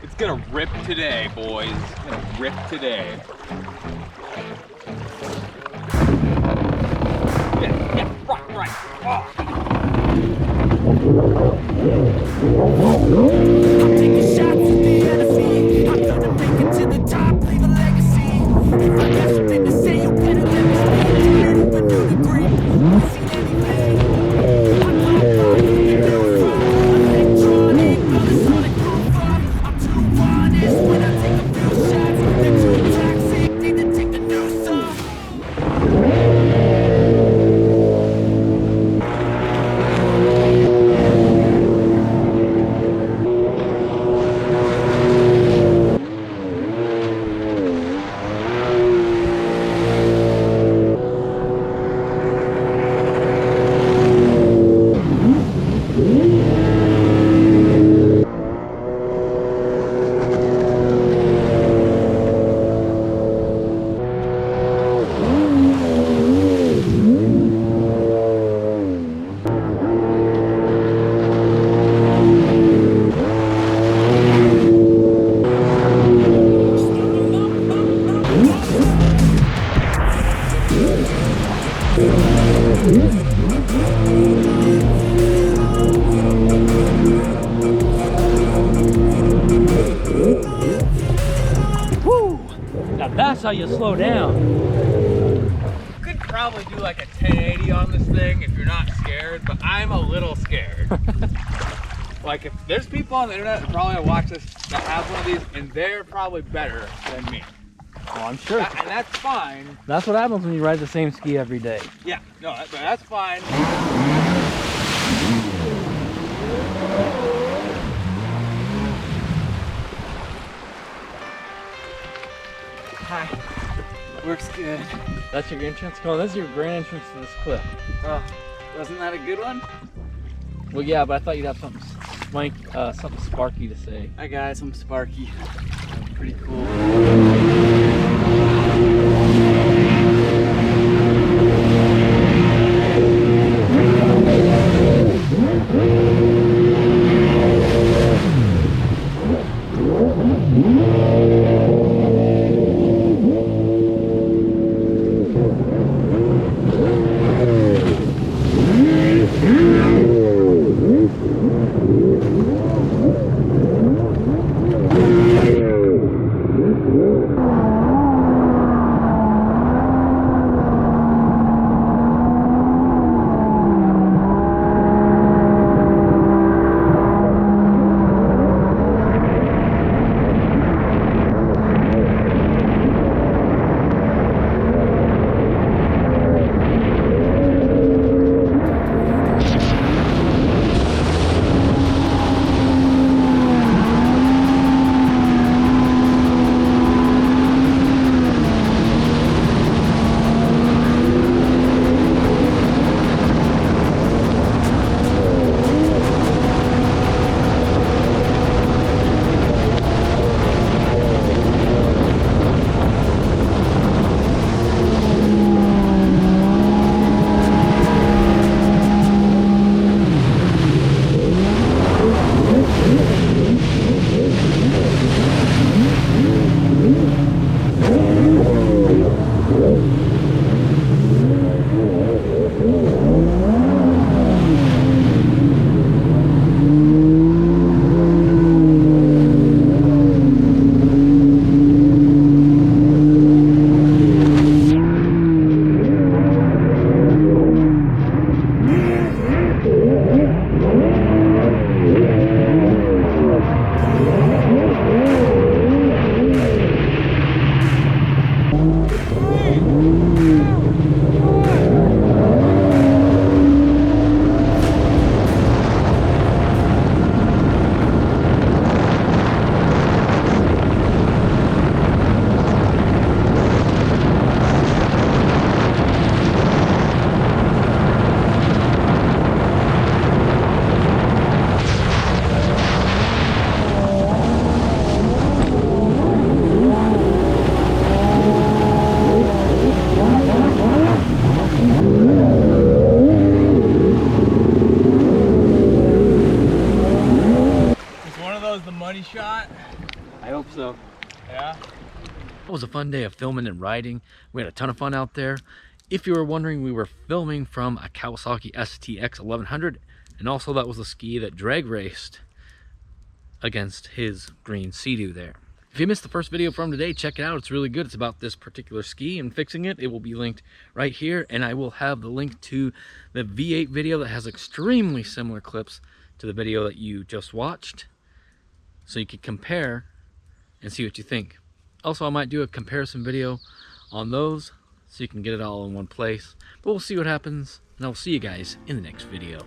It's gonna rip today, boys. It's gonna rip today. Yeah, right. Oh. I'm taking shots at the enemy. I'm gonna make it to the top, leave a legacy. If I got something to say, you better let me speak. Turn it up a new degree. I've seen anything. I'm not the new phone. Electronic, all the sonic proof up. I'm too honest when I take a few shots. They're too toxic, need to take a new song. Now that's how you slow down. You could probably do like a 1080 on this thing if you're not scared, but I'm a little scared. Like, if there's people on the internet that probably watch this that have one of these, and they're probably better than me. Oh, I'm sure. And that's fine. That's what happens when you ride the same ski every day. Yeah, no, but that's fine. Hi. Works good. That's your entrance? Oh, that's your grand entrance to this cliff. Oh, wasn't that a good one? Well, yeah, but I thought you'd have something something sparky to say. I got some sparky. Pretty cool. I hope so. Yeah? It was a fun day of filming and riding. We had a ton of fun out there. If you were wondering, we were filming from a Kawasaki STX 1100, and also that was the ski that drag raced against his green Sea-Doo there. If you missed the first video from today, check it out. It's really good. It's about this particular ski and fixing it. It will be linked right here, and I will have the link to the V8 video that has extremely similar clips to the video that you just watched, so you can compare and see what you think. Also, I might do a comparison video on those so you can get it all in one place, but we'll see what happens, and I'll see you guys in the next video.